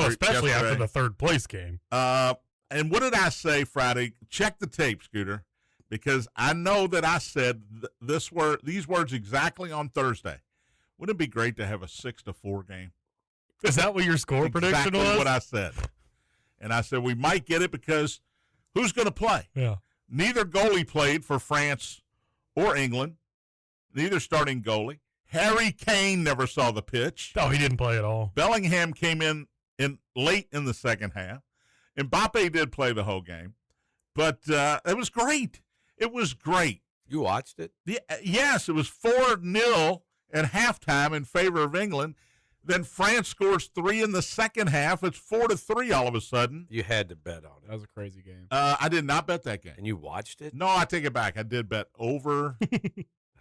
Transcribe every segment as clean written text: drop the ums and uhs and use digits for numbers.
especially yesterday. after the third place game. And what did I say Friday? Check the tape, Scooter, because I know that I said these words exactly on Thursday. Wouldn't it be great to have a 6-4 game? Is that what your score prediction was? Exactly what I said. And I said we might get it because who's going to play? Yeah. Neither goalie played for France or England. Neither starting goalie. Harry Kane never saw the pitch. Oh, he didn't play at all. Bellingham came in late in the second half. Mbappe did play the whole game. But it was great. It was great. You watched it? Yes, it was 4-0 at halftime in favor of England. Then France scores 3 in the second half. It's 4-3 all of a sudden. You had to bet on it. That was a crazy game. I did not bet that game. And you watched it? No, I take it back. I did bet over.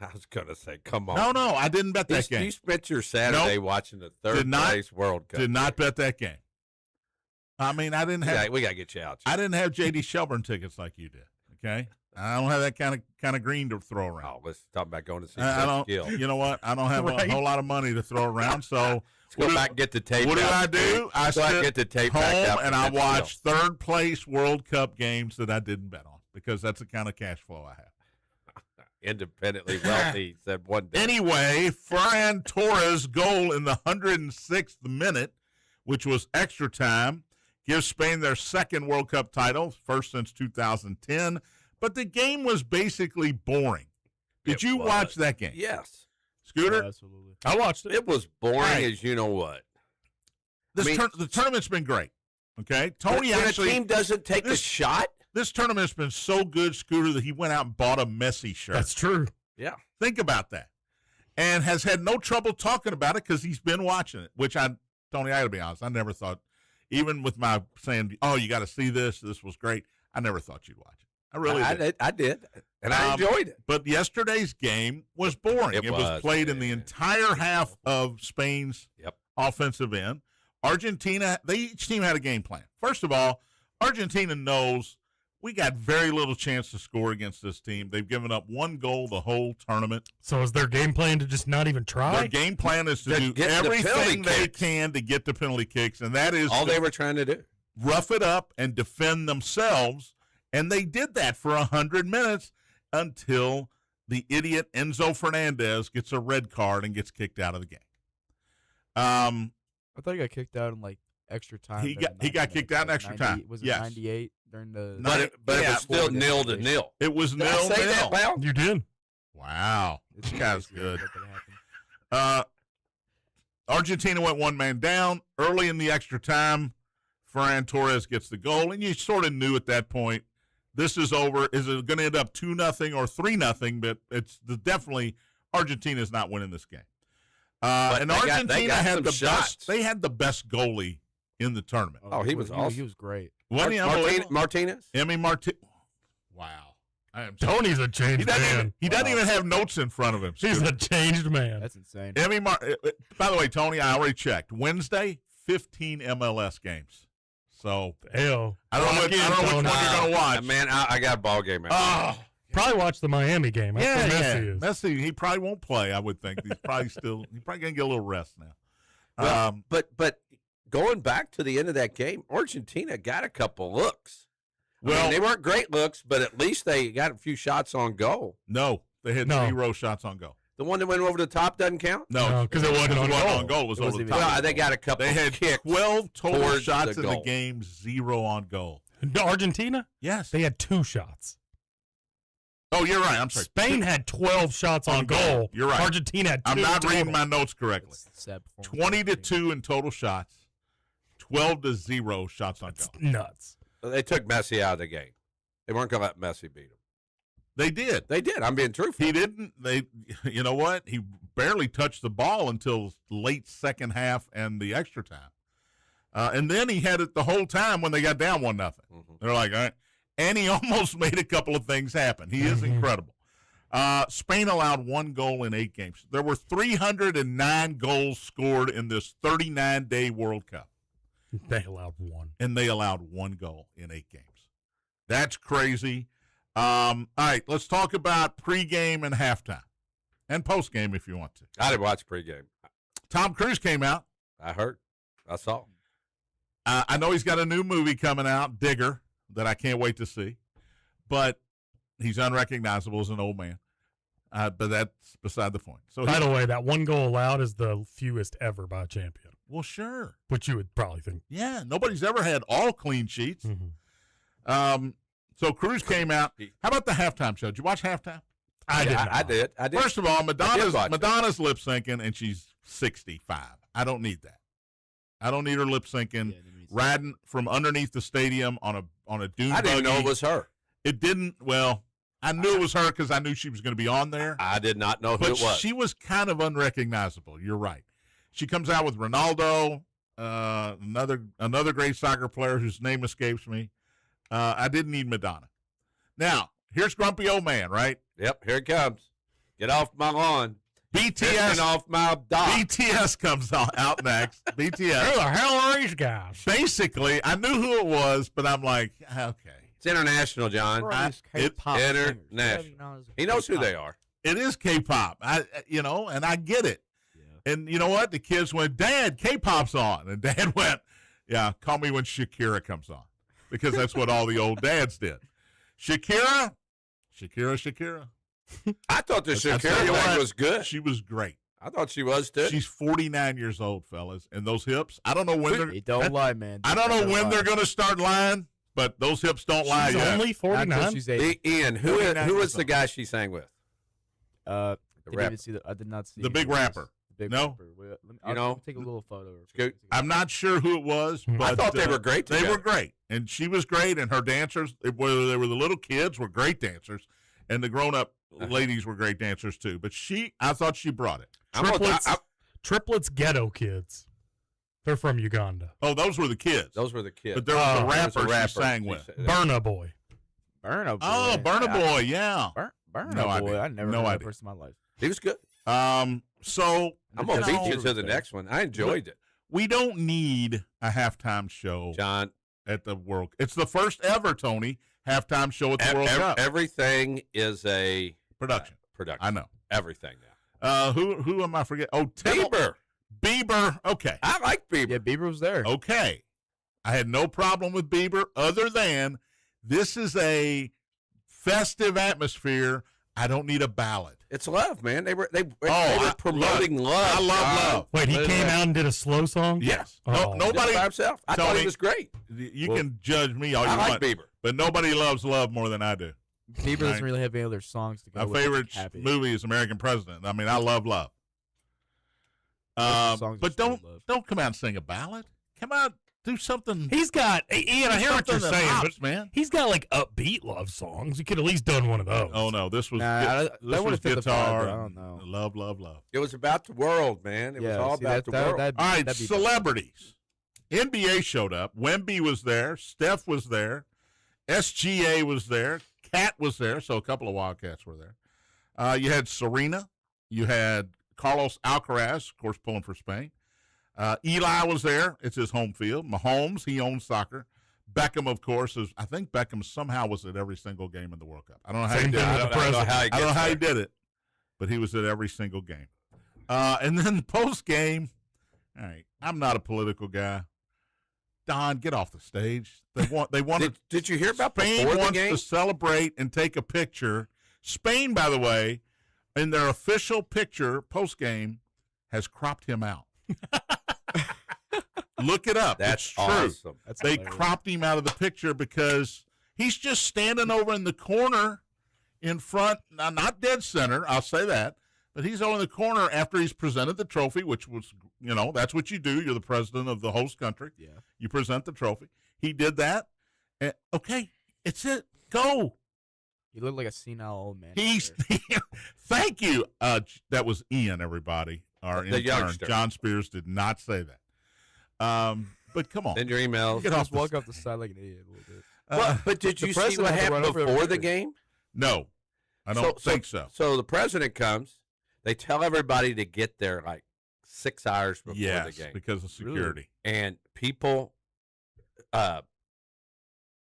I was going to say, come on. No, I didn't bet that game. You spent your Saturday watching the third place World Cup. Did not bet that game. I mean, I didn't have. We got to get you out. I didn't have J.D. Shelburne tickets like you did. Okay, I don't have that kind of green to throw around. Oh, let's talk about going to see I don't. Gill. You know what? I don't have a whole lot of money to throw around. So let's go back and get the tape. What did I do? I sit get the tape home back and I watch third place World Cup games that I didn't bet on because that's the kind of cash flow I have. Independently wealthy, said one day. Anyway, Ferran Torres' goal in the 106th minute, which was extra time, gives Spain their second World Cup title, first since 2010. But the game was basically boring. Did you watch that game? Yes. Scooter? Yeah, absolutely. I watched it. It was boring Right. as you know what. The tournament's been great. Okay? Tony when actually. a team doesn't take a shot? This tournament's been so good, Scooter, that he went out and bought a Messi shirt. That's true. Yeah. Think about that. And has had no trouble talking about it because he's been watching it, which Tony, I got to be honest, I never thought, even with my saying, oh, you got to see this was great, I never thought you'd watch it. I really did. I did, and I enjoyed it. But yesterday's game was boring. It was played in the entire half of Spain's offensive end. Argentina, each team had a game plan. First of all, Argentina knows we got very little chance to score against this team. They've given up one goal the whole tournament. So is their game plan to just not even try? Their game plan is to do everything they can to get the penalty kicks, and that is all they were trying to do. Rough it up and defend themselves, and they did that for 100 minutes until the idiot Enzo Fernandez gets a red card and gets kicked out of the game. I thought he got kicked out in like extra time. He got kicked out in extra time. Was it 98 during the? But it was still 0-0. It was 0-0. That, Val? You did. Wow, this guy's good. Argentina went one man down early in the extra time. Ferran Torres gets the goal, and you sort of knew at that point this is over. Is it going to end up 2-0 or 3-0? But it's definitely Argentina's not winning this game. And Argentina had the best. They had the best goalie in the tournament. Oh, he was awesome. He was great. Martinez? Emmy Martinez. Wow. Tony's a changed man. He doesn't even have notes in front of him. He's a changed man. That's insane. By the way, Tony, I already checked. Wednesday, 15 MLS games. So, I don't know which one you're going to watch. Man, I got a ball game. Probably watch the Miami game. That's where Messi is. Messi, he probably won't play, I would think. He's probably going to get a little rest now. Well, but going back to the end of that game, Argentina got a couple looks. Well, they weren't great looks, but at least they got a few shots on goal. No, they had 0 shots on goal. The one that went over the top doesn't count? No, because it wasn't on goal. It was over the top. Well, they got a couple. They had kicks 12 total shots in the game, 0 on goal. Argentina? Yes. They had 2 shots. Oh, you're right. I'm sorry. Spain had 12 shots on goal. You're right. Argentina had 2 I'm not total. reading my notes correctly. 20-2 in total shots, 12-0 shots on goal. Nuts. They took Messi out of the game. They weren't going to let Messi beat him. They did. They did. I'm being truthful. He didn't. You know what? He barely touched the ball until late second half and the extra time. And then he had it the whole time when they got down 1-0. Mm-hmm. They're like, all right. And he almost made a couple of things happen. He is incredible. Spain allowed 1 goal in 8 games. There were 309 goals scored in this 39-day World Cup. They allowed 1. And they allowed 1 goal in 8 games. That's crazy. All right, let's talk about pregame and halftime. And postgame if you want to. I didn't watch pregame. Tom Cruise came out. I heard. I saw. I know he's got a new movie coming out, Digger, that I can't wait to see. But he's unrecognizable as an old man. But that's beside the point. So by the way, that one goal allowed is the fewest ever by a champion. Well, sure. Which you would probably think. Yeah, nobody's ever had all clean sheets. Mm-hmm. So Cruz came out. How about the halftime show? Did you watch halftime? I did. First of all, Madonna's lip syncing, and she's 65. I don't need that. I don't need her lip syncing, riding from underneath the stadium on a dune buggy. I didn't know it was her. It didn't. Well, I knew it was her because I knew she was going to be on there. I did not know who but it was. She was kind of unrecognizable. You're right. She comes out with Ronaldo, another great soccer player whose name escapes me. I didn't need Madonna. Now, here's Grumpy Old Man, right? Yep, here it comes. Get off my lawn. BTS off my dock. BTS comes out next. BTS. Who the hell are these guys? Basically, I knew who it was, but I'm like, okay. It's international, John. International. He knows who they are. It is K-pop. And I get it. Yeah. And you know what? The kids went, Dad, K-pop's on. And Dad went, yeah, call me when Shakira comes on. Because that's what all the old dads did. Shakira. I thought the Shakira thing was good. She was great. I thought she was too. She's 49 years old, fellas, and those hips. I don't know when they're. Don't lie, man. I don't know when they're going to start lying, but those hips don't lie She's yet. only 49. She's 80. Ian, who was the guy she sang with? The rapper. I did not see the big rapper. Rapper. I'll take a little photo. I'm not sure who it was, but I thought they were great together. They were great, and she was great, and her dancers, whether they were the little kids, were great dancers, and the grown-up ladies were great dancers too. But I thought she brought it. Triplets Ghetto Kids. They're from Uganda. Oh, those were the kids. But there was a rapper she sang with. Burna Boy. Burna Boy. Oh, Burna Boy, yeah. Burna Boy. I never heard that first in my life. He was good. So I'm gonna beat you to the next one. I enjoyed it. We don't need a halftime show, John, at the World. It's the first ever, Tony, halftime show at the World Cup. Everything is a production. I know everything now. Who am I forgetting? Oh, Bieber. Okay, I like Bieber. Yeah, Bieber was there. Okay, I had no problem with Bieber, other than this is a festive atmosphere. I don't need a ballad. It's love, man. They were promoting love. I love love. Wait, he came out and did a slow song? Yes. Oh. Nobody by himself. I thought he was great. You can judge me all you want. I like Bieber. But nobody loves love more than I do. Bieber doesn't really have any other songs to go with. My favorite movie is American President. I mean, I love love. But don't come out and sing a ballad. Come out, do something. He's got Ian. I hear what you're saying, hops, man. He's got like upbeat love songs. You could at least done one of those. Oh no, this was that was guitar. I don't know. Love. It was about the world, man. It was all about the world. All right, celebrities. NBA showed up. Wemby was there. Steph was there. SGA was there. Cat was there. So a couple of Wildcats were there. You had Serena. You had Carlos Alcaraz, of course, pulling for Spain. Eli was there. It's his home field. Mahomes, he owns soccer. Beckham, of course, I think Beckham somehow was at every single game in the World Cup. I don't know how he did it. I don't know how he did it, but he was at every single game. And then the post game, all right, I'm not a political guy. Don, get off the stage. They want. Did you hear about Spain before the wants game? to celebrate and take a picture. Spain, by the way, in their official picture post game, has cropped him out. Look it up. That's it's true. Awesome. They cropped him out of the picture because he's just standing over in the corner in front, not dead center, I'll say that, but he's over in the corner after he's presented the trophy, which was, that's what you do. You're the president of the host country. Yeah. You present the trophy. He did that. And, okay, it's it. Go. He looked like a senile old man. Thank you. That was Ian, everybody. Our the intern. youngster. John Spears did not say that. But come on. Send your emails. Just walk off the side like an idiot a little bit. But did you see what happened before the game? No, I don't think so. So the president comes. They tell everybody to get there like 6 hours before the game. Because of security. Really? And people,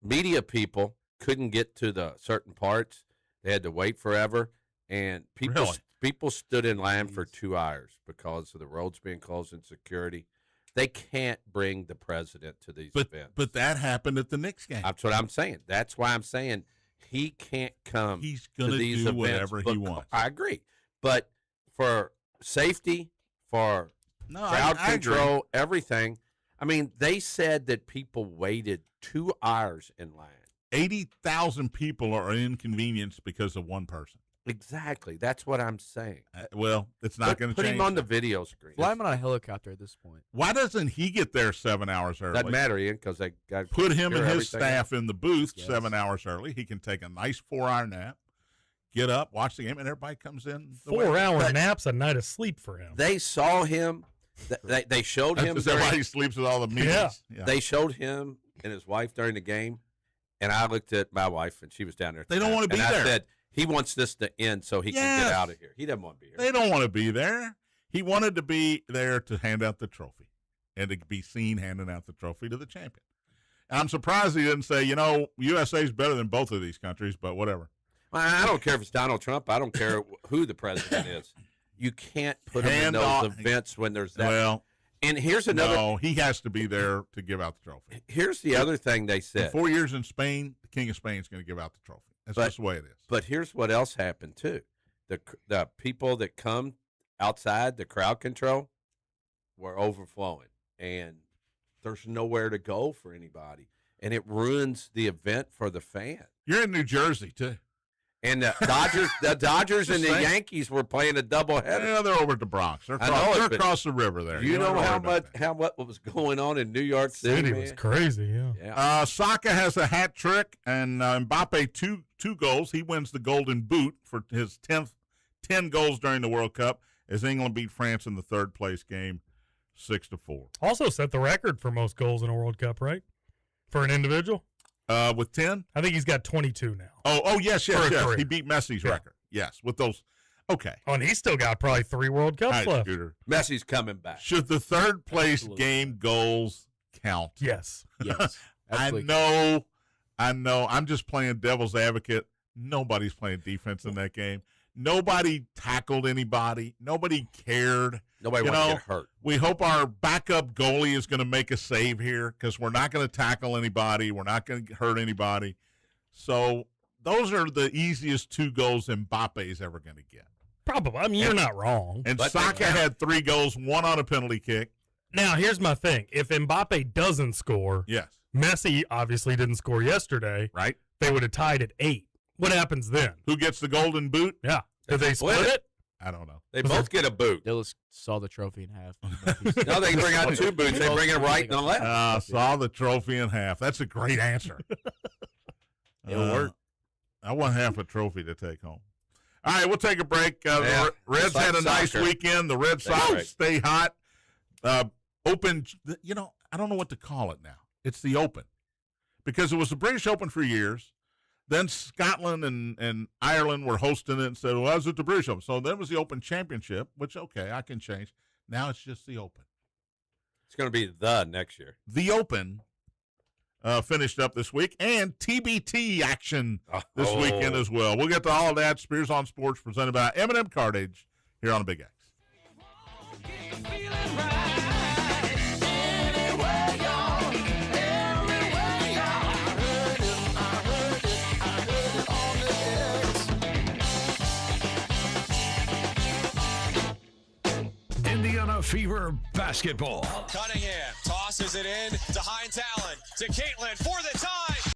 media people, couldn't get to the certain parts. They had to wait forever. And people stood in line for 2 hours because of the roads being closed and security. They can't bring the president to these events. But that happened at the Knicks game. That's what I'm saying. That's why I'm saying he can't come. He's going to these do events whatever he wants. I agree. But for safety, for crowd control, everything. I mean, they said that people waited 2 hours in line. 80,000 people are inconvenienced because of one person. Exactly. That's what I'm saying. Well, it's not going to change. Put him on the video screen. Fly him on a helicopter at this point. Why doesn't he get there 7 hours early? Doesn't matter, Ian, because they got put him and his staff else. in the booth 7 hours early. He can take a nice 4-hour nap, get up, watch the game, and everybody comes in. 4-hour naps, a night of sleep for him. They saw him. They showed him. Is that why he sleeps with all the meetings? Yeah. They showed him and his wife during the game, and I looked at my wife, and she was down there. They don't want to be and there. I said, he wants this to end so he can get out of here. He doesn't want to be here. They don't want to be there. He wanted to be there to hand out the trophy and to be seen handing out the trophy to the champion. And I'm surprised he didn't say, USA is better than both of these countries, but whatever. I don't care if it's Donald Trump. I don't care who the president is. You can't put him in those events when there's that. Well, and here's another. No, he has to be there to give out the trophy. Here's the other thing they said. In 4 years in Spain, the King of Spain is going to give out the trophy. That's just the way it is. But here's what else happened, too. The people that come outside, the crowd control, were overflowing. And there's nowhere to go for anybody. And it ruins the event for the fan. You're in New Jersey, too. And the Dodgers and the Yankees were playing a doubleheader. Yeah, they're over at the Bronx. They're across the river there. You know what was going on in New York City? It was crazy, yeah. Saka has a hat trick, and Mbappe two goals. He wins the Golden Boot for his 10 goals during the World Cup as England beat France in the third place game 6-4. Also set the record for most goals in a World Cup, right? For an individual? With 10? I think he's got 22 now. Oh, yes. He beat Messi's record. Yes, with those. Okay. Oh, and he's still got probably 3 World Cups left. Scooter. Messi's coming back. Should the third place game goals count? Yes. I know. I'm just playing devil's advocate. Nobody's playing defense in that game. Nobody tackled anybody. Nobody cared. Nobody wanted to get hurt. We hope our backup goalie is going to make a save here because we're not going to tackle anybody. We're not going to hurt anybody. So those are the easiest 2 goals Mbappe is ever going to get. Probably. I mean, you're not wrong. And Saka had 3 goals, 1 on a penalty kick. Now, here's my thing. If Mbappe doesn't score, yes, Messi obviously didn't score yesterday. Right. They would have tied at 8. What happens then? Who gets the Golden Boot? Yeah. Did they split it? I don't know. They both get a boot. They'll just saw the trophy in half. No, they bring out 2 boots. They bring it right and the left. Saw the trophy in half. That's a great answer. It'll work. I want half a trophy to take home. All right, we'll take a break. The Reds had a nice weekend. The Red Sox stay hot. Open, I don't know what to call it now. It's the Open because it was the British Open for years. Then Scotland and Ireland were hosting it and said, well, is it the British Open? So then it was the Open Championship, which, okay, I can change. Now it's just the Open. It's going to be the next year. The Open finished up this week, and TBT action this weekend as well. We'll get to all of that. Spears on Sports presented by M&M Cartage here on the Big X. Indiana Fever basketball. Cunningham tosses it in to Hines Allen to Caitlin for the tie.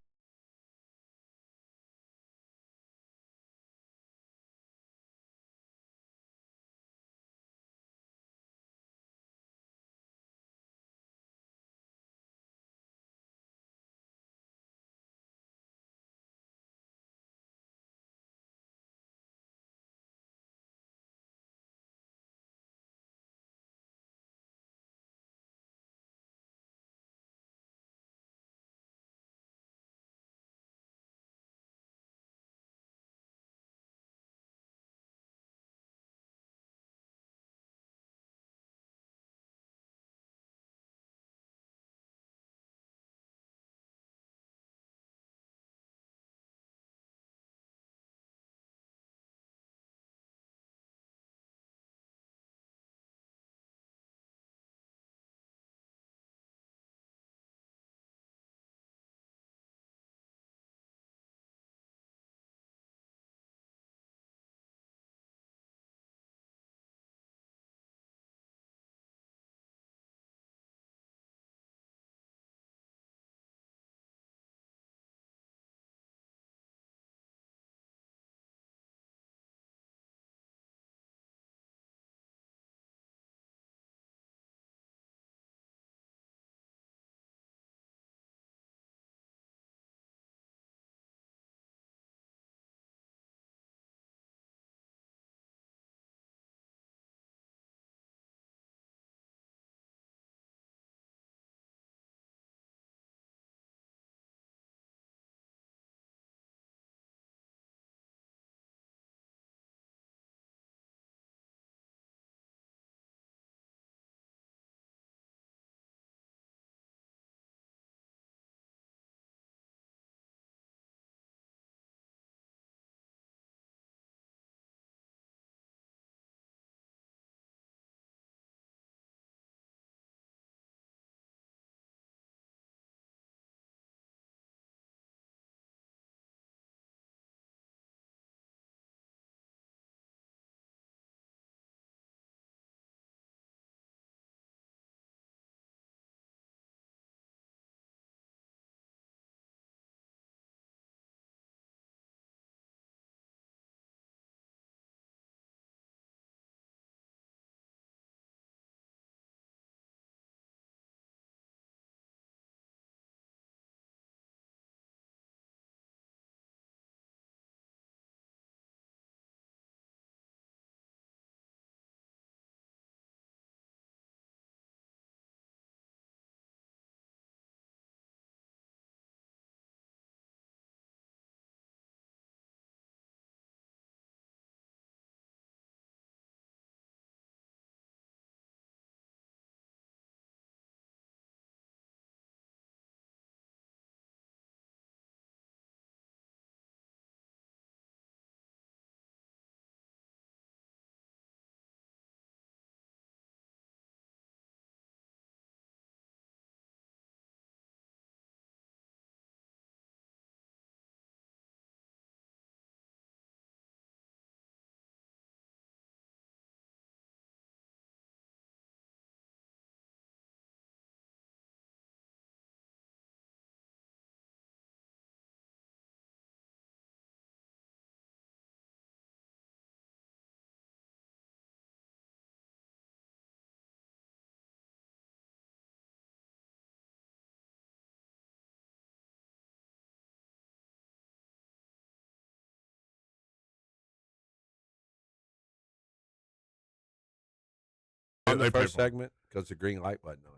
on the They first paid for it. segment because the green light wasn't on.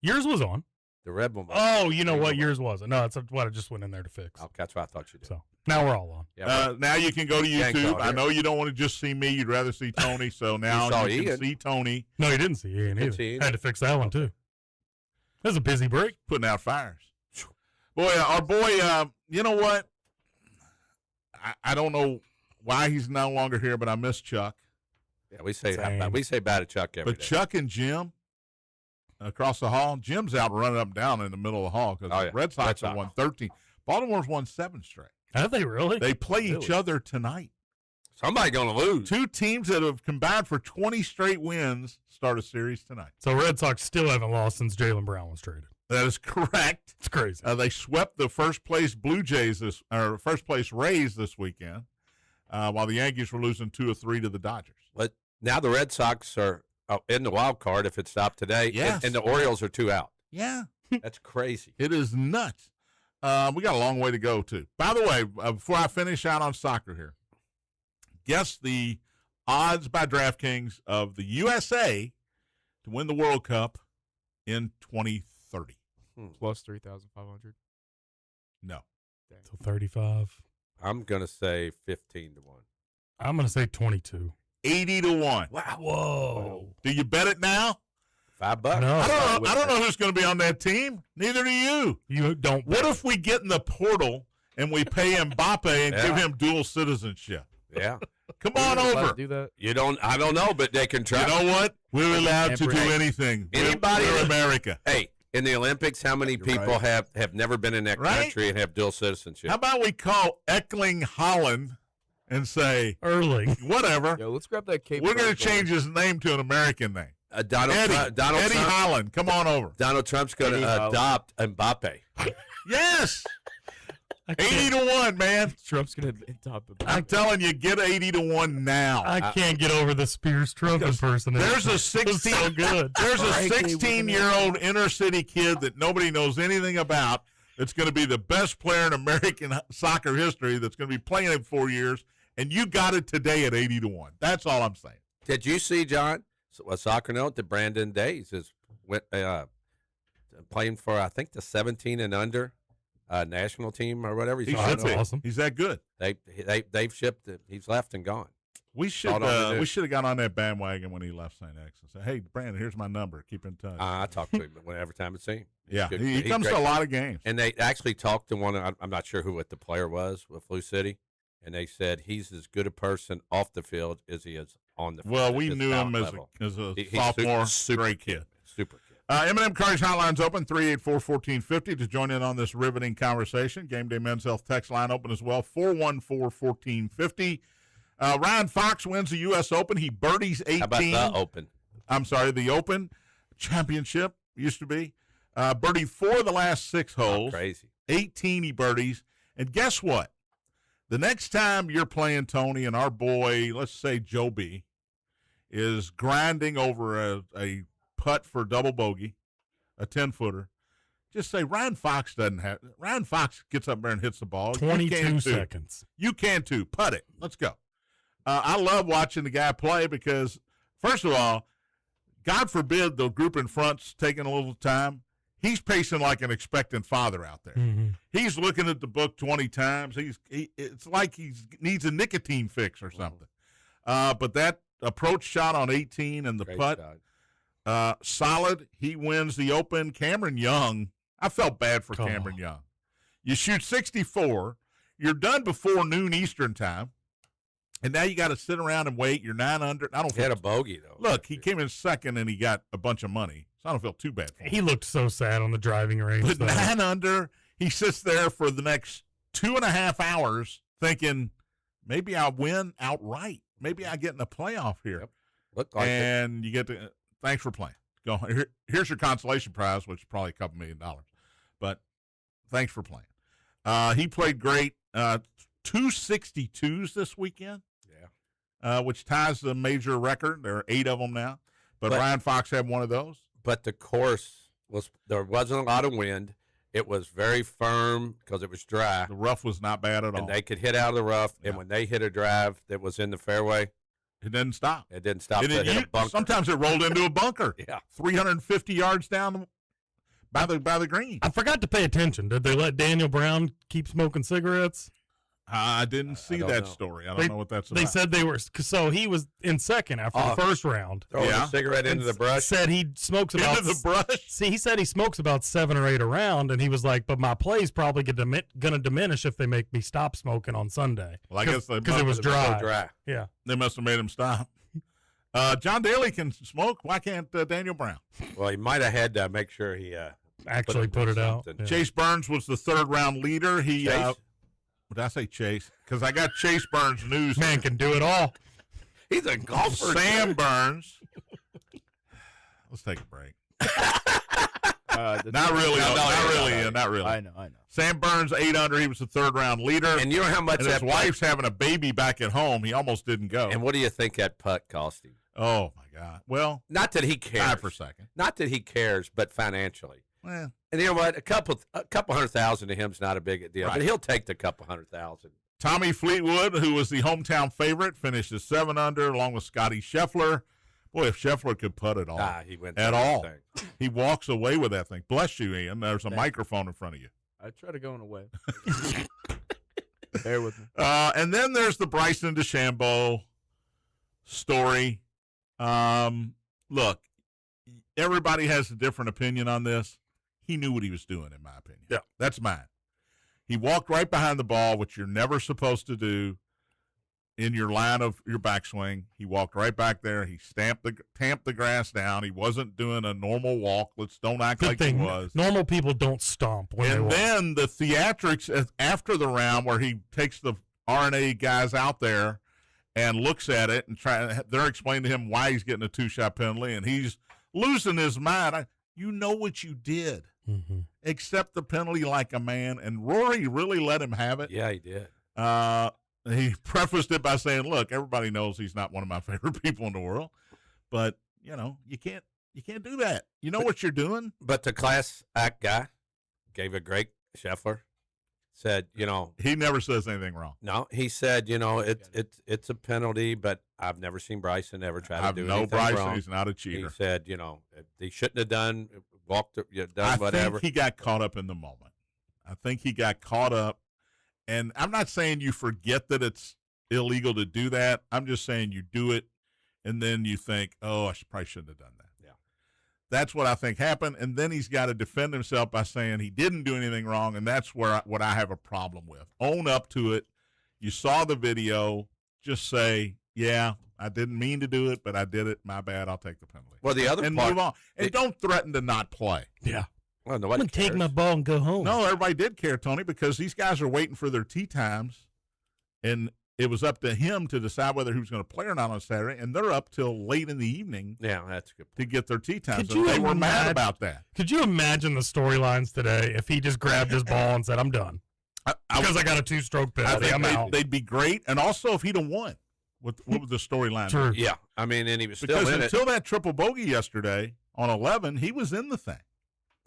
Yours was on. The red one. Oh, you know what? Yours wasn't. No, that's what I just went in there to fix. Okay, that's what I thought you did. So now we're all on. Yeah, Now you can go to Gang YouTube. call I here. know you don't want to just see me. You'd rather see Tony. So now saw you can Ian. see Tony No, you didn't see Ian Didn't either. see Ian? Had to fix that one too. It was a busy break. putting out fires. Boy, our boy, you know what? I don't know why he's no longer here, but I miss Chuck. yeah, we say Same. bye to Chuck every But day. Chuck and Jim across the hall, Jim's out running up and down in the middle of the hall because Oh, the yeah. Red Sox Red have Sox. won 13. Baltimore's won 7 straight. Have they really? They play each Really? other tonight. Somebody gonna lose. 2 teams that have combined for 20 straight wins start a series tonight. So Red Sox still haven't lost since Jaylen Brown was traded. That is correct. It's crazy. They swept the first place first place Rays this weekend, while the Yankees were losing 2 of 3 to the Dodgers. But now the Red Sox are in the wild card if it stopped today. Yes. And the Orioles are 2 out. Yeah, That's crazy. it is nuts. We got a long way to go too. By the way, before I finish out on soccer here, guess the odds by DraftKings of the USA to win the World Cup in 2030. Plus 3,500. No. So 35. I'm gonna say 15 to 1. I'm going to say 22. 80 to 1. Wow. Whoa. Do you bet it now? $5. No. I don't know who's going to be on that team. Neither do you. You don't. What if we get in the portal and we pay Mbappe and Yeah. give him dual citizenship? Yeah. Come on Are we allowed over. to do that? I don't know, but they can try. You know what? We're allowed to do Hey, anything. anybody We're that- America. Hey, in the Olympics, how many You're people right. have never been in that Right? country and have dual citizenship? How about we call Eckling Holland and say, Erling. whatever, Yo, let's grab that Cape. we're going Verde to change his name to an American name. Donald Eddie Trump, Holland, come on over. Donald Trump's going Eddie to Holland. adopt Mbappe. Yes, I 80 can't, to 1, man. Trump's gonna top it. I'm telling you, get 80 to 1 now. I can't get over the Spears Trump impersonation. There's a It was 16 so good. There's a Frankly, 16-year-old inner city kid that nobody knows anything about that's going to be the best player in American soccer history that's going to be playing in 4 years, and you got it today at 80 to 1. That's all I'm saying. Did you see, John, a soccer note that Brandon Days is playing for, I think, the 17 and under national team or whatever? He He's should that's be. awesome. He's that good. They've shipped it. He's left and gone. We should Hold on to do. we should have got on that bandwagon when he left St. X and said, "Hey, Brandon, here's my number. Keep in touch." I talk to him every time I see him. He's yeah, good. he He's comes great. to a lot of games. And they actually talked to one. I'm not sure what the player was with Blue City, and they said he's as good a person off the field as he is on the field. Well, at we his knew him talent as level. a He's sophomore, super great kid. Super kid. M&M Cartage Hotline's open, 384-1450 to join in on this riveting conversation. Game Day Men's Health text line open as well, 414-1450. Ryan Fox wins the U.S. Open. He birdies 18. How about the Open? I'm sorry, the Open Championship used to be. Birdied 4 of the last 6 holes. Crazy. 18 he birdies. And guess what? The next time you're playing Tony and our boy, let's say Joe B, is grinding over a putt for double bogey, a 10-footer, just say Ryan Fox gets up there and hits the ball. You 22 can too. seconds. You can too. Putt it. Let's go. I love watching the guy play because, first of all, God forbid the group in front's taking a little time. He's pacing like an expectant father out there. Mm-hmm. He's looking at the book 20 times. It's like he needs a nicotine fix or something. But that approach shot on 18 and the Great putt, shot. solid. He wins the Open. Cameron Young, I felt bad for Cameron Young. You shoot 64. You're done before noon Eastern time. And now you got to sit around and wait. You're 9 under. I don't He had feel, a bogey though. look, he came in second and he got a bunch of money. So I don't feel too bad for him. He looked so sad on the driving range. But though. 9 under, he sits there for the next 2.5 hours thinking, maybe I'll win outright. Maybe I get in the playoff here. Yep. Looked like it. And you get to, thanks for playing. Go here's your consolation prize, which is probably $2 million. But thanks for playing. He played great. 262s this weekend. Yeah. Which ties the major record. There are 8 of them now. But Ryan Fox had one of those. But the course there wasn't a lot of wind. It was very firm because it was dry, The rough was not bad at all. and they could hit out of the rough. Yeah. And when they hit a drive that was in the fairway, It didn't stop. It didn't stop And to hit a bunker. sometimes it rolled into a bunker. Yeah. 350 yards down by the green. I forgot to pay attention. Did they let Daniel Brown keep smoking cigarettes? I didn't see don't that know. story. I don't know what that's about. They said they were, so he was in second after the first round. Throwing Yeah. a cigarette into the brush. Said he smokes about Into the brush. See, he said he smokes about 7 or 8 a round, and he was like, "But my play's probably going to diminish if they make me stop smoking on Sunday." Well, I guess they because it was So dry. dry. Yeah, They must have made him stop. John Daly can smoke. Why can't Daniel Brown? Well, he might have had to make sure he actually put it out. something. Yeah. Chase Burns was the 3rd round leader. He Chase? did I say Chase? Because I got Chase Burns news. Man can do it all. He's a golfer. Sam dude. Burns. Let's take a break. Not Not really. No, not really. no. Not really. I know. Sam Burns 8 under. He was the 3rd round leader. And you know how much And his that wife's having a baby back at home. He almost didn't go. And what do you think that putt cost him? Oh my God. Well, Not that he cares. time for a second. Not that he cares, but financially. Well, And you know what? A couple $100,000 to him is not a big deal, Right. but he'll take the couple $100,000. Tommy Fleetwood, who was the hometown favorite, finished as 7 under along with Scotty Scheffler. Boy, if Scheffler could putt it all. He went At through all. everything. He walks away with that thing. Bless you, Ian. There's a Thank microphone in front of you. I try to go in a way. Bear with me. And then there's the Bryson DeChambeau story. Look, everybody has a different opinion on this. He knew what he was doing, in my opinion. Yeah. That's mine. He walked right behind the ball, which you're never supposed to do in your line of your backswing. He walked right back there. He tamped the grass down. He wasn't doing a normal walk. Don't act Good like thing he was. normal people don't stomp when they And walk. then the theatrics after the round where he takes the RNA guys out there and looks at it and they're explaining to him why he's getting a 2-shot penalty, and he's losing his mind. You know what you did. Mm-hmm. Accept the penalty like a man. And Rory really let him have it. Yeah, he did. He prefaced it by saying, look, everybody knows he's not one of my favorite people in the world, but you can't do that. You know what you're doing? But the class act guy gave a great Scheffler. Said, He never says anything wrong. no, he said, it's a penalty, but I've never seen Bryson ever try to I've do no anything Bryson. wrong. He's not a He cheater. said, he shouldn't have done I whatever. think he got caught up in the moment. I think he got caught up. And I'm not saying you forget that it's illegal to do that. I'm just saying you do it, and then you think, oh, I probably shouldn't have done that. Yeah. That's what I think happened. And then he's got to defend himself by saying he didn't do anything wrong, and that's what I have a problem with. Own up to it. You saw the video. Just say, yeah, I didn't mean to do it, but I did it. My bad. I'll take the penalty. Well, the other and part, move on. And don't threaten to not play. Yeah. well, I'm nobody going to take cares. my ball and go home. No, everybody did care, Tony, because these guys are waiting for their tee times, and it was up to him to decide whether he was going to play or not on Saturday, and they're up till late in the evening Yeah, that's a good to point. get their tee times. Could And you they were mad imagine- about that. Could you imagine the storylines today if he just grabbed his ball and said, I'm done? Because I got a 2-stroke I penalty. I'm think out. they'd be great, and also if he'd have won, what would the storyline True. be? Yeah, I mean, and he was still Because in it. until that triple bogey yesterday on 11, he was in the thing.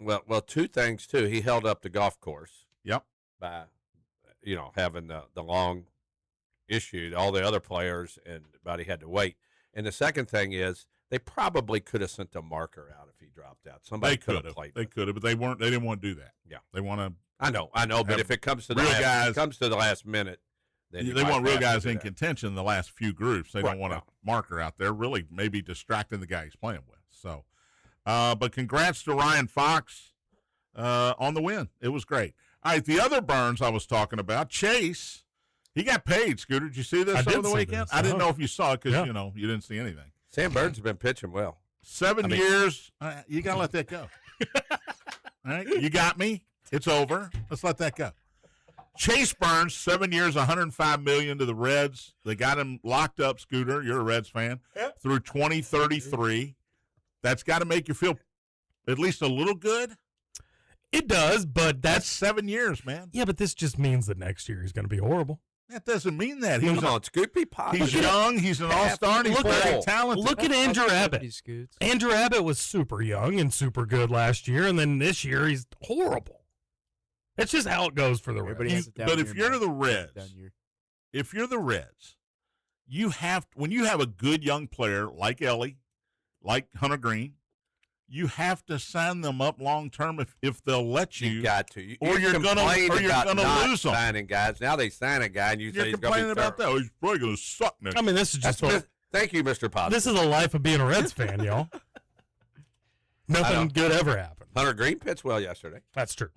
Well, two things too. He held up the golf course Yep. by, having the long issue. All the other players but he had to wait. And the second thing is they probably could have sent a marker out if he dropped out. Somebody They could could have played. They could have, but they weren't. They didn't want to do that. Yeah. They want to. I know. But have if it comes to real guys- the last minute, then you They might want real have to guys do in that. contention in the last few groups. They Right, don't want a no. marker out there, really maybe distracting the guy he's playing with. So, but congrats to Ryan Fox on the win. It was great. All right, the other Burns I was talking about, Chase, he got paid, Scooter. Did you see this I over did the see weekend? this. I didn't Uh-huh. know if you saw it because, Yeah. you didn't see anything. Sam Burns has been pitching well. 7 I mean- years, you got to let that go. All right, you got me. It's over. Let's let that go. Chase Burns, 7 years, $105 million to the Reds. They got him locked up, Scooter. You're a Reds fan. Through 2033. That's got to make you feel at least a little good. It does, but That's that's 7 years, man. yeah, but this just means that next year he's going to be horrible. That doesn't mean that. Come on, Scoot, be positive. He's young. He's an all-star. And he's Look at- very talented. Look at Andrew Abbott. These Scoots. Andrew Abbott was super young and super good last year, and then this year he's horrible. It's just how it goes for the Everybody Reds. has a down But year, if you're man. the Reds, Down year. if you're the Reds, when you have a good young player like Ellie, like Hunter Green, you have to sign them up long term if they'll let you. You got to. Or you're gonna lose them. Signing guys. Now they sign a guy, and you say You're he's complaining going to be about that. Oh, he's probably going to suck next. I mean, this is just Thank you, Mr. Positive. this is the life of being a Reds fan, y'all. Nothing good ever happened. Hunter Green pitched well yesterday. That's true.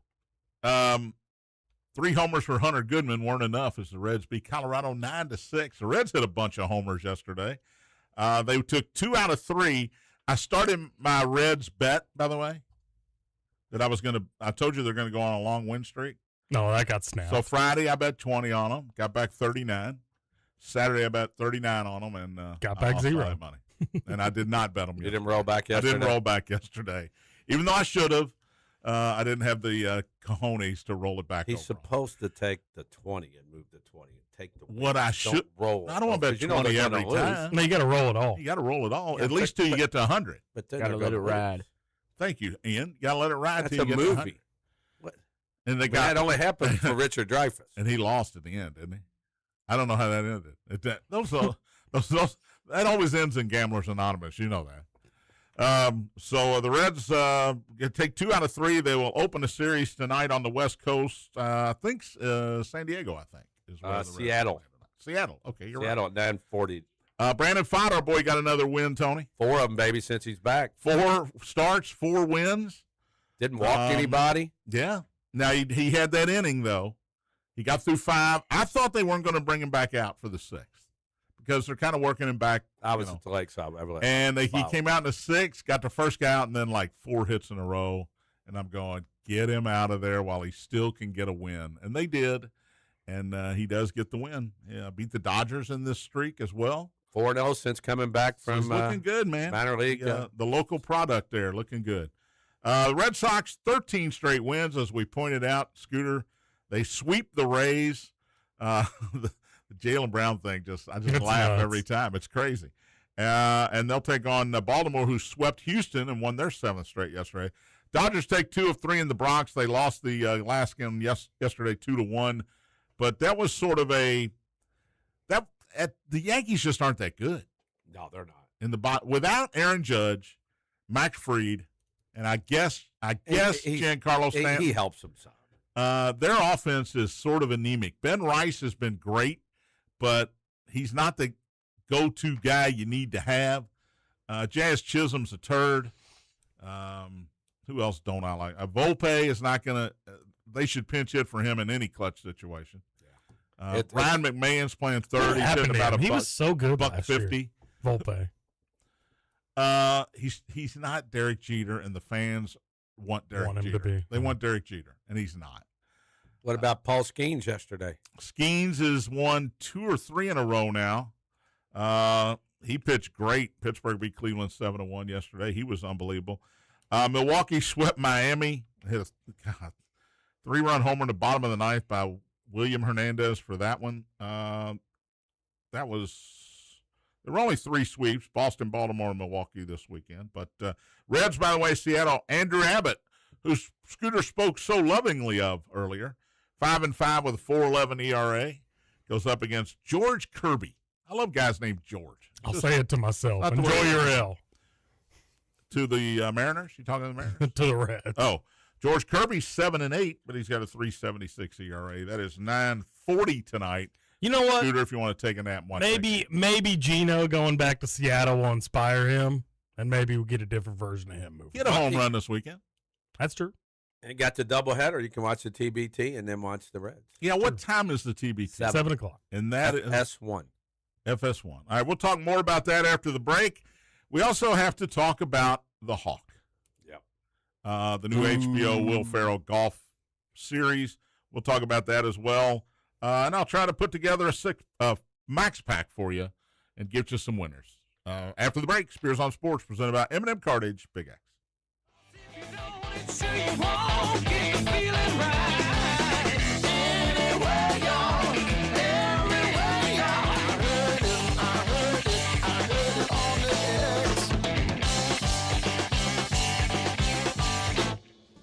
3 homers for Hunter Goodman weren't enough as the Reds beat Colorado 9-6. The Reds hit a bunch of homers yesterday. They took 2 out of 3. I started my Reds bet, by the way, that I told you they're going to go on a long win streak. No, that got snapped. So Friday I bet 20 on them, got back 39. Saturday I bet 39 on them and got back I lost all 0 that money. And I did not bet them. You didn't roll back yesterday? I didn't roll back yesterday. Even though I should have, I didn't have the cojones to roll it back. He's overall. supposed to take the 20 and move the 20 and take the win. What I should roll. I don't want to bet 20 every time. No, you got to roll it all. You got to roll it all, Yeah, at least till you get to 100. But then Got to they're let it gonna lose. ride. Thank you, Ian. You got to let it ride That's till a you get to 100. movie. What? And they That only happened for Richard Dreyfuss. and he lost at the end, didn't he? I don't know how that ended. That always ends in Gamblers Anonymous. You know that. So the Reds take 2 out of 3. They will open the series tonight on the West Coast. I think San Diego. I think is where the Reds Seattle. play tonight. Seattle. Okay, you're Seattle at 9:40. right. Brandon Fott, our boy, got another win. Tony, 4 of them, baby, since he's back. 4 starts, 4 wins. Didn't walk anybody. Yeah. Now he had that inning though. He got through 5. I thought they weren't going to bring him back out for the 6th because they're kind of working him back. I was at the lakeside. And he came out in the 6th, got the first guy out, and then like 4 hits in a row. And I'm going, get him out of there while he still can get a win. And they did. And he does get the win. Yeah, beat the Dodgers in this streak as well. 4-0 since coming back So from he's looking good, man. minor league. The local product there, looking good. The Red Sox, 13 straight wins, as we pointed out. Scooter, they sweep the Rays. The Jaylen Brown thing, I just It's laugh nuts. every time. It's crazy. And they'll take on Baltimore, who swept Houston and won their 7th straight yesterday. Dodgers take 2 of 3 in the Bronx. They lost the last game yesterday 2-1. But that was sort of the Yankees just aren't that good. No, they're not. Without Aaron Judge, Max Fried, and I guess Giancarlo Stanton. He helps them some. Their offense is sort of anemic. Ben Rice has been great, but he's not the go-to guy you need to have. Jazz Chisholm's a turd. Who else don't I like? Volpe is not going to they should pinch hit for him in any clutch situation. Ryan McMahon's playing third. What He's happened hitting to about him? a He was so good buck last 50. year. Volpe. He's not Derek Jeter, and the fans want Derek Want him to Jeter. be. They want Derek Jeter, and he's not. What about Paul Skeens yesterday? Skeens has won 2 or 3 in a row now. He pitched great. Pittsburgh beat Cleveland 7-1 yesterday. He was unbelievable. Milwaukee swept Miami. Hit a 3-run homer in the bottom of the 9th by William Hernandez for that one. There were only 3 sweeps, Boston, Baltimore, and Milwaukee this weekend. But Reds, by the way, Seattle, Andrew Abbott, who Scooter spoke so lovingly of earlier, 5-5 with a 4.11 ERA, goes up against George Kirby. I love guys named George. I'll say it to myself. Not the Enjoy way- your L. To the Mariners? You talking to the Mariners? To the Reds. Oh, George Kirby's 7-8, but he's got a 3.76 ERA. That is 9.40 tonight. You know what? Scooter, if you want to take a nap and watch that game. Maybe Gino going back to Seattle will inspire him, and maybe we'll get a different version of him moving. He had a home run this weekend. That's true. And you got the doubleheader. You can watch the TBT and then watch the Reds. Yeah, what time is the TBT? 7. 7:00. And that is FS1. FS1. All right, we'll talk more about that after the break. We also have to talk about the Hawk. Yep. The new HBO Will Ferrell golf series. We'll talk about that as well. And I'll try to put together a max pack for you and give you some winners. After the break, Spears on Sports, presented by M&M Cartage, Big X.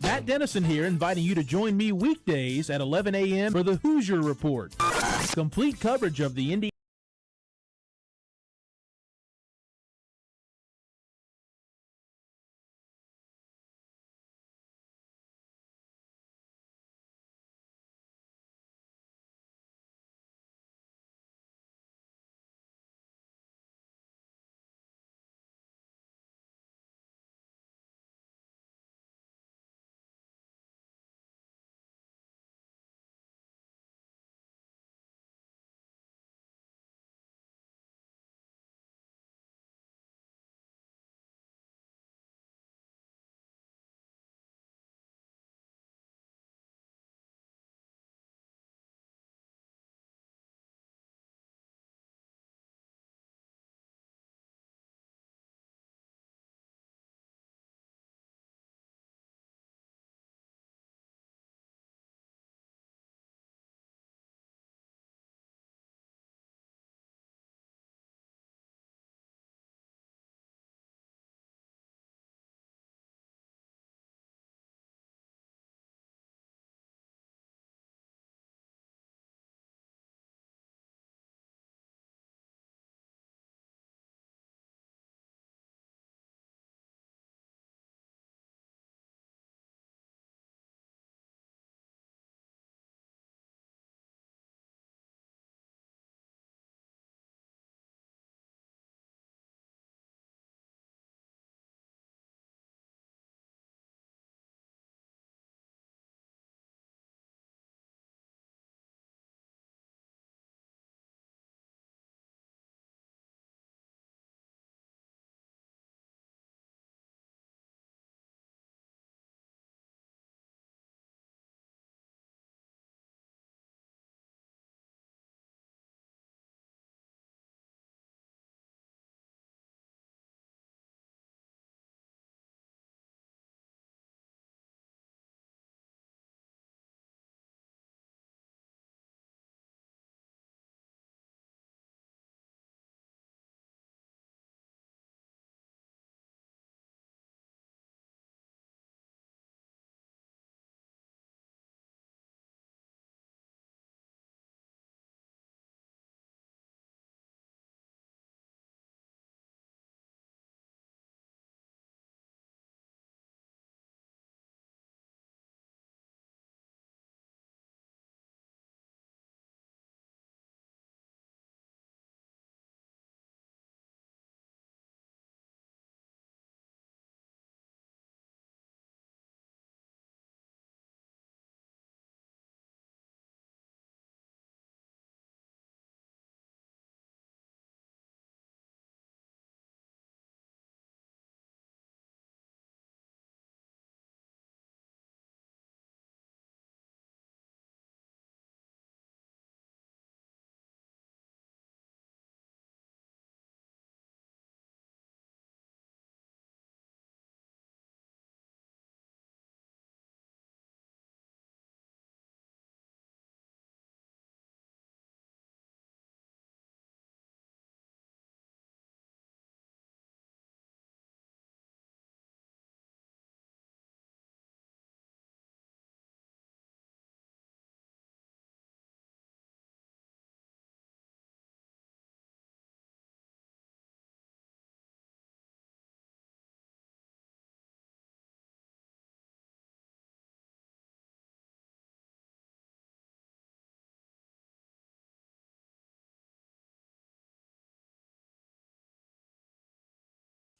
Matt Dennison here, inviting you to join me weekdays at 11 a.m. for the Hoosier Report. Complete coverage of the Indiana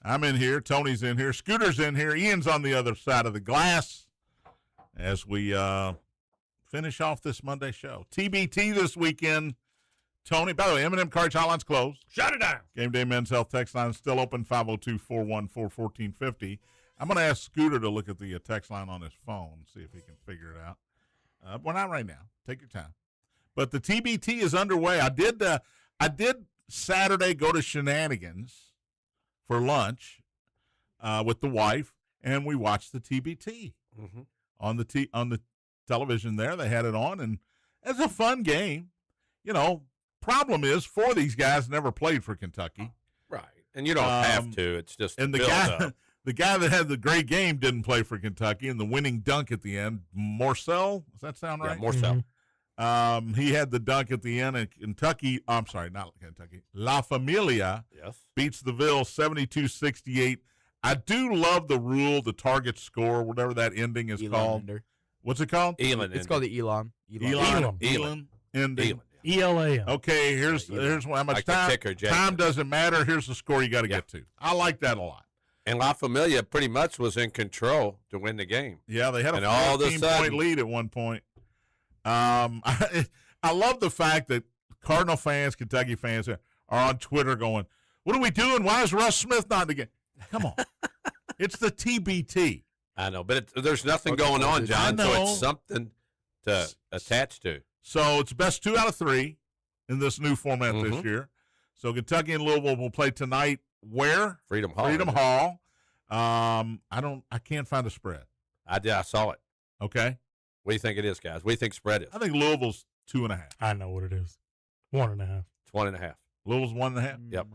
I'm in here. Tony's in here. Scooter's in here. Ian's on the other side of the glass as we finish off this Monday show. TBT this weekend. Tony, by the way, M&M Cards Hotline's closed. Shut it down. Gameday Men's Health text line is still open, 502-414-1450. I'm going to ask Scooter to look at the text line on his phone, see if he can figure it out. Well, not right now. Take your time. But the TBT is underway. I did Saturday go to Shenanigans for lunch with the wife, and we watched the TBT on the television there. They had it on, and it's a fun game. You know, problem is, 4 of these guys never played for Kentucky. Right. And you don't have to. It's just and the guy that had the great game didn't play for Kentucky, and the winning dunk at the end, Morcell, does that sound right? Yeah, Morcell. He had the dunk at the end, and Kentucky, I'm sorry, not Kentucky, La Familia beats the Ville 72-68. I do love the rule, the target score, whatever that ending is called. What's it called? It's called the Elam. Elam ending. ELAM. Okay, here's how much time. Time doesn't matter. Here's the score you got to get to. I like that a lot. And La Familia pretty much was in control to win the game. Yeah, they had a 14-point lead at one point. I love the fact that Cardinal fans, Kentucky fans are on Twitter going, "What are we doing? Why is Russ Smith not in the game?" Come on. It's the TBT. I know, but there's nothing going on, John, so it's something to attach to. So it's best 2 out of 3 in this new format this year. So Kentucky and Louisville will play tonight. Where? Freedom Hall. Freedom Hall. I can't find a spread. I saw it. Okay. What do you think it is, guys? What do you think spread is? I think Louisville's 2.5. I know what it is. 1.5. It's 1.5. Louisville's 1.5. Yep.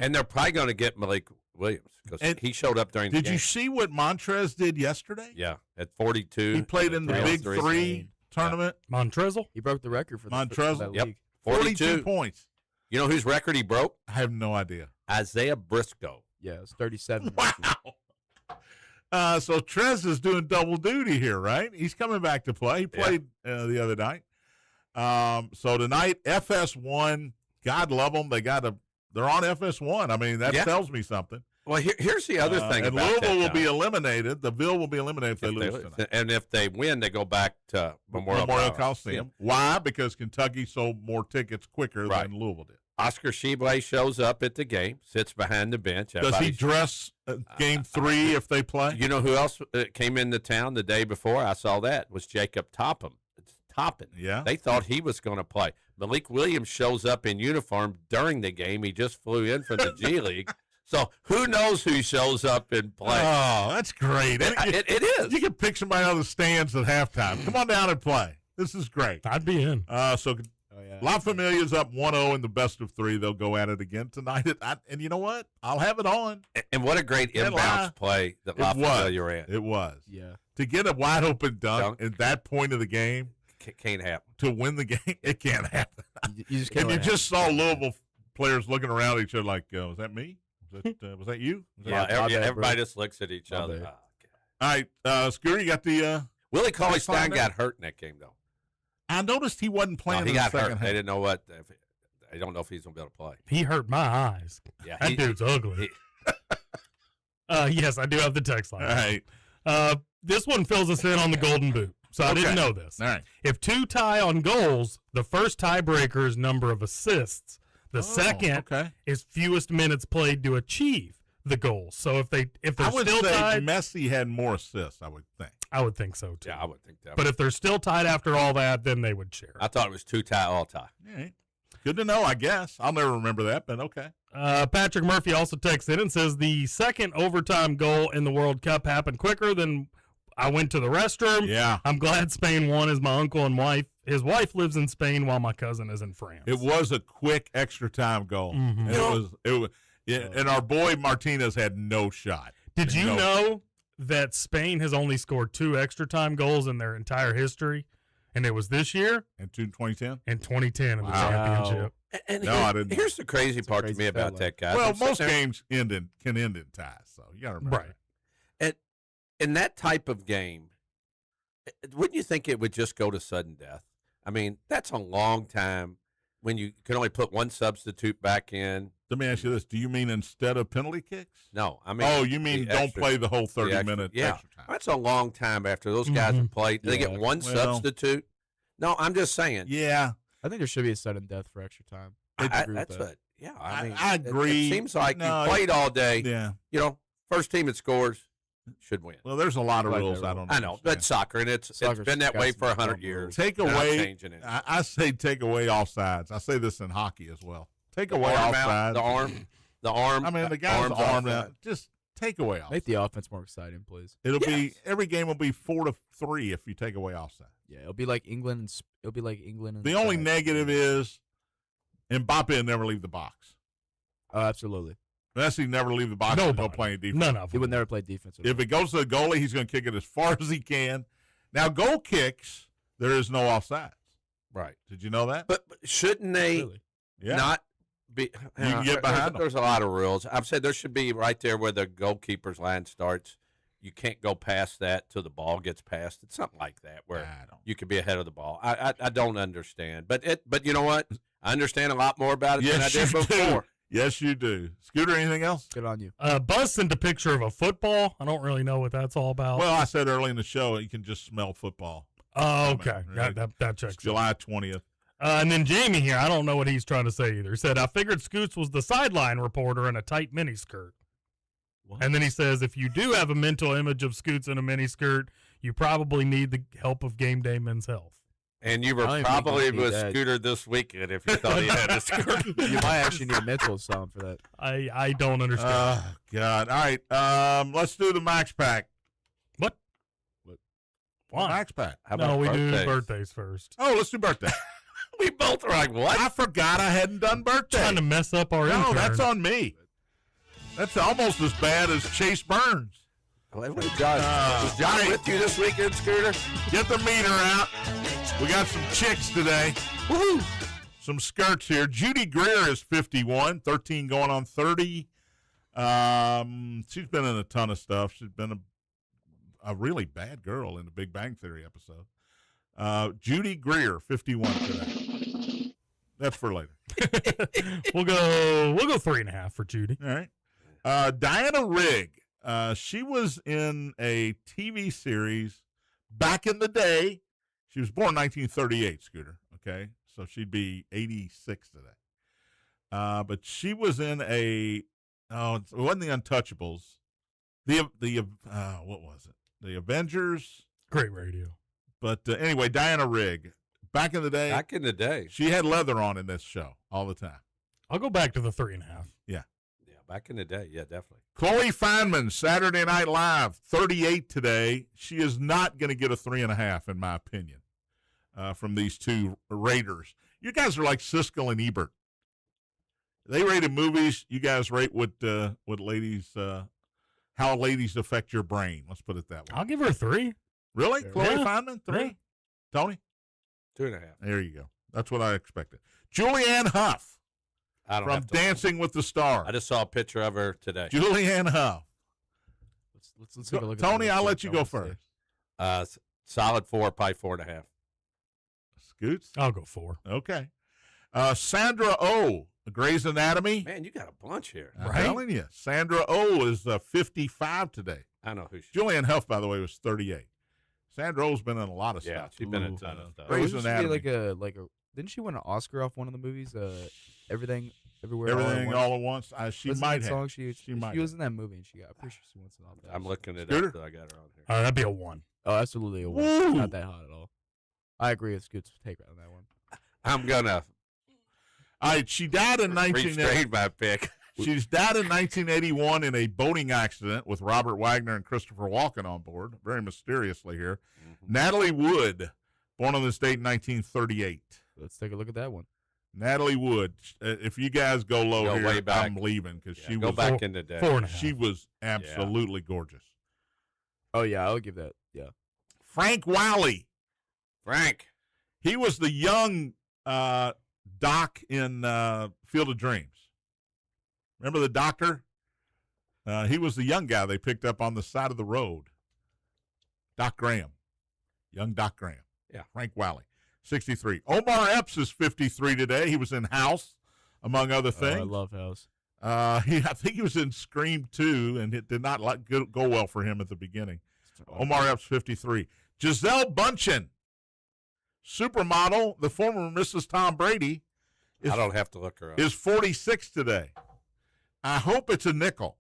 And they're probably going to get Malik Williams because he showed up during the game. Did you see what Montrez did yesterday? Yeah, at 42. He played in the Big Three tournament. Montrezl? He broke the record for Montrezl. Yep. 42 points. You know whose record he broke? I have no idea. Isaiah Briscoe. Yeah, it's 37. Wow. So Trez is doing double duty here, right? He's coming back to play. He played the other night. So tonight, FS1, God love them. They're on FS1. I mean, that tells me something. Well, here's the other thing and about Louisville that, will be eliminated. The Ville will be eliminated if they lose tonight. And if they win, they go back to Memorial Coliseum. Why? Because Kentucky sold more tickets quicker than Louisville did. Oscar Tshiebwe shows up at the game, sits behind the bench. Does he dress game 3 if they play? You know who else came into town the day before? I saw that was Jacob Toppin. Yeah. They thought he was going to play. Malik Williams shows up in uniform during the game. He just flew in from the G League. So who knows who shows up and plays? Oh, that's great. It is. You can pick somebody out of the stands at halftime. Come on down and play. This is great. I'd be in. La Familia's up 1-0 in the best of 3. They'll go at it again tonight. And you know what? I'll have it on. And what a great inbounds play that La Familia ran. It was. Yeah. To get a wide open dunk at that point of the game. Can't happen. To win the game, it can't happen. You just can't. And you just saw Louisville players looking around at each other like, was that me? Was that you? Everybody just looks at each other. Oh, all right, Scooter, you got the Willie Cauley-Stein got hurt in that game, though. I noticed he wasn't playing. He got hurt. Half. They didn't know what. I don't know if he's gonna be able to play. He hurt my eyes. Yeah, that dude's ugly. Yes, I do have the text line. All right. This one fills us in on the Golden Boot. So I didn't know this. All right. If 2 tie on goals, the first tiebreaker is number of assists. The second is fewest minutes played to achieve the goal. So if they're still tied, Messi had more assists. I would think. I would think so too. Yeah, I would think that. But if they're still tied after all that, then they would share. I thought it was 2 tie, all tie. All right. Good to know. I guess I'll never remember that, but okay. Patrick Murphy also texts in and says the second overtime goal in the World Cup happened quicker than I went to the restroom. Yeah. I'm glad Spain won as my uncle and wife. His wife lives in Spain while my cousin is in France. It was a quick extra time goal. Mm-hmm. And it was and our boy Martinez had no shot. Did you know that Spain has only scored 2 extra time goals in their entire history? And it was this year? In 2010? In 2010 in the championship. And I didn't. Here's the crazy part to me about that, guy. Well, most games can end in ties, so you got to remember. Right. In that type of game, wouldn't you think it would just go to sudden death? I mean, that's a long time when you can only put one substitute back in Let me ask you this: do you mean instead of penalty kicks? No, I mean. Oh, you mean don't play the whole 30-minute extra time? That's a long time after those guys have played. They get one substitute. No, I'm just saying. Yeah, I think there should be a sudden death for extra time. I agree. It seems like you played all day. Yeah. You know, first team that scores should win. Well, there's a lot of rules I don't know. I know, but soccer, and it's been that way for 100 years. Take away. I say take away offsides. I say this in hockey as well. Take away offsides. The arm. I mean, the guy's arm out. Just take away offsides. Make the offense more exciting, please. It'll be every game will be 4-3 if you take away offside. Yeah, it'll be like England. And the only negative is Mbappe never leave the box. Oh, absolutely. Messi never leave the box. No playing defense. None of them. He would never play defense. If it goes to the goalie, he's going to kick it as far as he can. Now, goal kicks, there is no offsides. Right. Did you know that? But shouldn't they not be? You can get behind them. There's a lot of rules. I've said there should be right there where the goalkeeper's line starts. You can't go past that till the ball gets past. It's something like that where you could be ahead of the ball. I don't understand. But you know what? I understand a lot more about it than I did before. Yes, you do. Scooter, anything else? Good on you. Buzz sent a picture of a football. I don't really know what that's all about. Well, I said early in the show you can just smell football. Oh, okay. That checks. July 20th. And then Jamie here, I don't know what he's trying to say either. He said, I figured Scoots was the sideline reporter in a tight miniskirt. What? And then he says, if you do have a mental image of Scoots in a miniskirt, you probably need the help of Gameday Men's Health. And you were probably with Scooter this weekend if you thought he had a skirt. You might actually need a mental sound for that. I don't understand. Oh, God. All right. Let's do the Max Pack. What? Why? Max Pack. No, we do birthdays first. Oh, let's do birthday. We both are like, what? I forgot I hadn't done birthday. Trying to mess up our intern. No, that's on me. That's almost as bad as Chase Burns. Was John with you this weekend, Scooter? Get the meter out. We got some chicks today. Woohoo! Some skirts here. Judy Greer is 51, 13 going on 30. She's been in a ton of stuff. She's been a really bad girl in the Big Bang Theory episode. Judy Greer, 51 today. That's for later. We'll go 3.5 for Judy. All right. Diana Rigg. She was in a TV series back in the day. She was born in 1938, Scooter. Okay, so she'd be 86 today. But she was in it wasn't the Untouchables. What was it? The Avengers. Great radio. But anyway, Diana Rigg. Back in the day. She had leather on in this show all the time. I'll go back to the 3.5. Yeah. Back in the day, yeah, definitely. Chloe Fineman, Saturday Night Live, 38 today. She is not going to get a 3.5, in my opinion, from these two raters. You guys are like Siskel and Ebert. They rated movies. You guys rate what ladies, how ladies affect your brain. Let's put it that way. I'll give her a 3. Really? Yeah. Chloe Fineman, 3? Yeah. Tony? 2.5. There you go. That's what I expected. Julianne Hough. From Dancing with the Stars. I just saw a picture of her today. Julianne Hough. Let's take a look at Tony, I'll let you go first. Solid 4, probably 4.5. Scoots? I'll go 4. Okay. Sandra Oh, Grey's Anatomy. Man, you got a bunch here. I'm telling you. Sandra Oh is 55 today. I know who she is. Julianne Hough, by the way, was 38. Sandra Oh's been in a lot of stuff. Yeah, she's been in a ton of stuff. Grey's Anatomy. Didn't she win an Oscar off one of the movies? Everything, Everywhere, Everything all at once. She might have. Song she was in that movie, and I'm pretty sure she wants it off that. I'm looking it up. I got her on here. That'd be a 1. Oh, absolutely a 1. It's not that hot at all. I agree. It's good to take on that one. I'm gonna. All right, she died in 1980. My pick. She's died in 1981 in a boating accident with Robert Wagner and Christopher Walken on board. Very mysteriously here. Mm-hmm. Natalie Wood, born on this date in 1938. Let's take a look at that one. Natalie Wood. If you guys go low here, way back. I'm leaving because she go was back in the day. 4.5. She was absolutely gorgeous. Oh yeah, I'll give that. Yeah. Frank Wiley. Frank. He was the young doc in Field of Dreams. Remember the doctor? He was the young guy they picked up on the side of the road. Doc Graham. Young Doc Graham. Yeah. Frank Wiley, 63. Omar Epps is 53 today. He was in House, among other things. I love House. I think he was in Scream 2, and it did not go well for him at the beginning. Omar Epps, 53. Giselle Bundchen, supermodel, the former Mrs. Tom Brady, I don't have to look her up. is 46 today. I hope it's a nickel.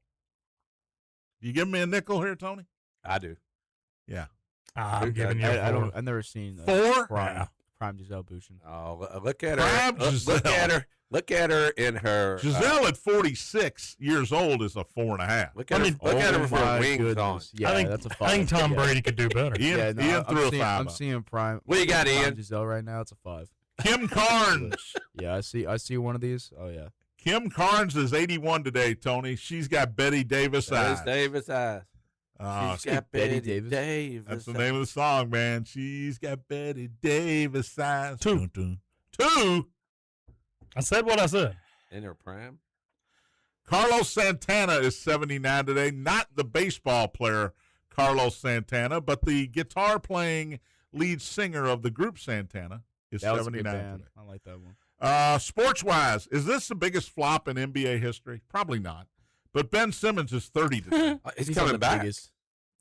You give me a nickel here, Tony? I do. Yeah. I'm giving you a I four. don't. I've never seen 4? Prime Giselle Bundchen. Oh, look at her. Prime Look Giselle. at her. Look at her in her. Giselle at 46 years old is a 4.5. Look at her. Look at her with her wings on. Yeah, I think, that's a I 5. think Tom Yeah. Brady could do better. Ian, no, Ian threw a 5 I'm up. seeing Prime. What you got, Prime Ian? Giselle right now. It's a 5. Kim Carnes. Yeah, I see one of these. Oh yeah. Kim Carnes is 81 today, Tony. She's got Betty Davis eyes. Davis eyes. She's got Betty Betty Davis. Davis. That's the name of the song, man. She's got Betty Davis eyes. 2. Dun, dun. 2. I said what I said. In her prime. Carlos Santana is 79 today. Not the baseball player Carlos Santana, but the guitar-playing lead singer of the group Santana is That was a good 79 band. today. I like that one. Sports-wise, is this the biggest flop in NBA history? Probably not. But Ben Simmons is 30 today. He's on coming the back. biggest.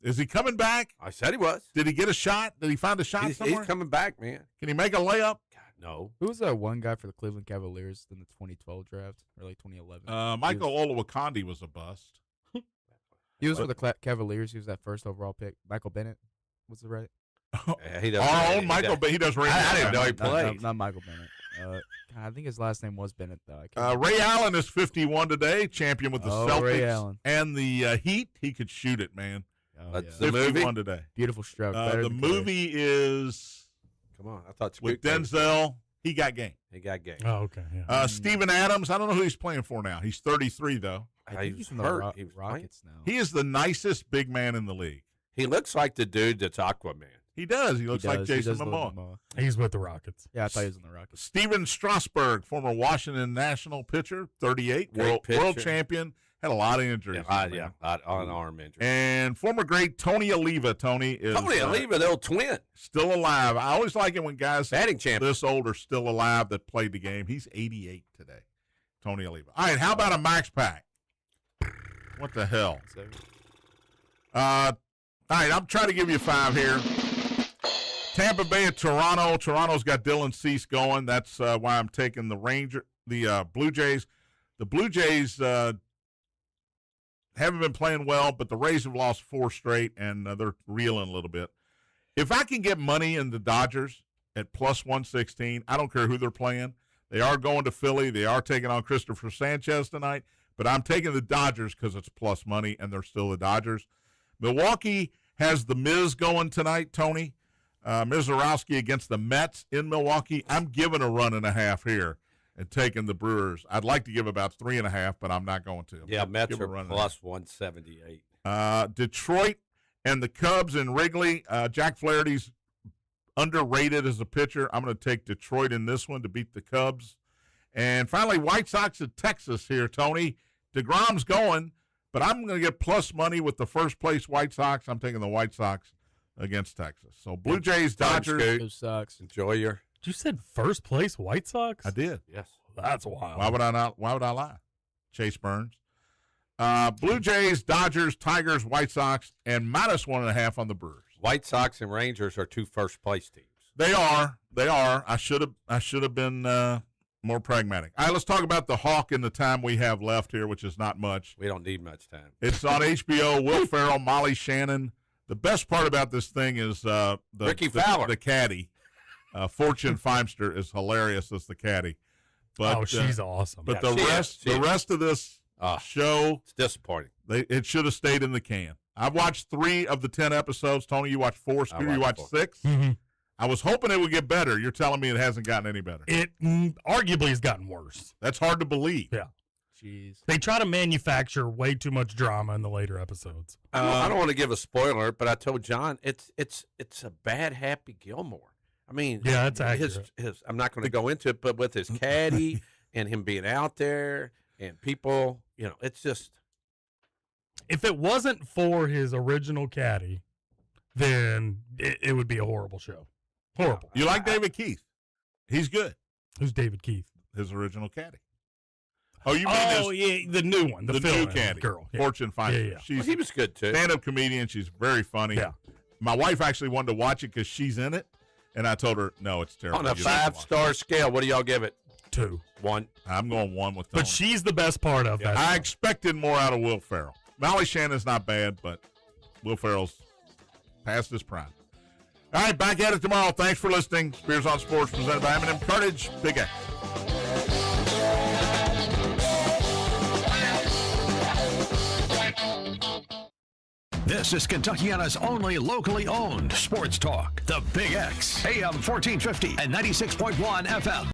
Is he coming back? I said he was. Did he get a shot? Did he find a shot He's somewhere? coming back, man. Can he make a layup? God, no. Who was that one guy for the Cleveland Cavaliers in the 2012 draft or like 2011? Michael Olowokandi was a bust. He was for the Cavaliers. He was that first overall pick. Michael Bennett was the right. Yeah, he doesn't. Our own he Michael, does- but he does. I didn't know he Not- played. Not Michael Bennett. God, I think his last name was Bennett though. I can't remember. Ray Allen is 51 today, champion with the Celtics Ray Allen. and the Heat. He could shoot it, man. Oh, That's yeah. the movie? 51 today. Beautiful stroke. Better The than Curry. movie is Come on, I thought with Squeak- Denzel. He got game. He got game. Oh, okay. Yeah. Steven Adams. I don't know who he's playing for now. He's 33 though. I think He he's was in the hurt. He was playing. Rockets now. He is the nicest big man in the league. He looks like the dude that's Aquaman. He does. He looks like does. He Jason does look like Momoa. He's with the Rockets. Yeah, I thought he was in the Rockets. Steven Strasburg, former Washington National pitcher, 38, Great world pitcher. champion, had a lot of injuries. Yeah, on arm injury. And former great Tony Oliva. Tony is Tony Oliva, the old twin, still alive. I always like it when guys batting champion. this old are still alive that played the game. He's 88 today. Tony Oliva. All right, how about a max pack? What the hell? So, All right, I'm trying to give you 5 here. Tampa Bay at Toronto. Toronto's got Dylan Cease going. That's why I'm taking the Blue Jays. The Blue Jays haven't been playing well, but the Rays have lost 4 straight, and they're reeling a little bit. If I can get money in the Dodgers at plus 116, I don't care who they're playing. They are going to Philly. They are taking on Christopher Sanchez tonight, but I'm taking the Dodgers because it's plus money, and they're still the Dodgers. Milwaukee has the Miz going tonight, Tony. Mizorowski against the Mets in Milwaukee. I'm giving a 1.5 here and taking the Brewers. I'd like to give about 3.5, but I'm not going to. Yeah, Mets Give a are run and a plus 178. half. Detroit and the Cubs in Wrigley. Jack Flaherty's underrated as a pitcher. I'm going to take Detroit in this one to beat the Cubs. And finally, White Sox at Texas here, Tony. DeGrom's going, but I'm going to get plus money with the first place White Sox. I'm taking the White Sox against Texas. So Blue Jays, Dodgers. those sucks. Enjoy your. You said first place White Sox? I did. Yes. That's wild. Why would I not? Why would I lie? Chase Burns. Blue Jays, Dodgers, Tigers, White Sox, and minus 1.5 on the Brewers. White Sox and Rangers are 2 first place teams. They are. They are. I should have been more pragmatic. All right, let's talk about the Hawk in the time we have left here, which is not much. We don't need much time. It's on HBO. Will Ferrell, Molly Shannon. The best part about this thing is Ricky Fowler. the caddy. Fortune Feimster is hilarious as the caddy. But, she's awesome. But Yeah, the she is. rest, She the is. rest of this show, It's disappointing. it should have stayed in the can. I've watched 3 of the 10 episodes. Tony, you watched 4. Scooter, you watched watched 4. 6. Mhm. I was hoping it would get better. You're telling me it hasn't gotten any better. It arguably has gotten worse. That's hard to believe. Yeah. Jeez. They try to manufacture way too much drama in the later episodes. I don't want to give a spoiler, but I told John it's a bad Happy Gilmore. I mean, Yeah, that's accurate. his I'm not going to go into it, but with his caddy and him being out there and people, it's just If it wasn't for his original caddy, then it would be a horrible show. Horrible. You like David Keith? He's good. Who's David Keith? His original caddy. Oh, you mean Oh, yeah, the new one. The the new fill-in Candy girl. Yeah. Fortune Finder. Yeah, yeah. She's He was good too. stand-up comedian. She's very funny. Yeah. My wife actually wanted to watch it because she's in it, and I told her, no, it's terrible. On a You don't have to watch it. 5-star scale, what do y'all give it? 2. 1. I'm going 1 with Tony. But she's the best part of that. I show. expected more out of Will Ferrell. Molly Shannon's not bad, but Will Ferrell's past his prime. All right, back at it tomorrow. Thanks for listening. Spears on Sports presented by M&M Cartage. Big X. This is Kentuckiana's only locally owned sports talk. The Big X, AM 1450 and 96.1 FM.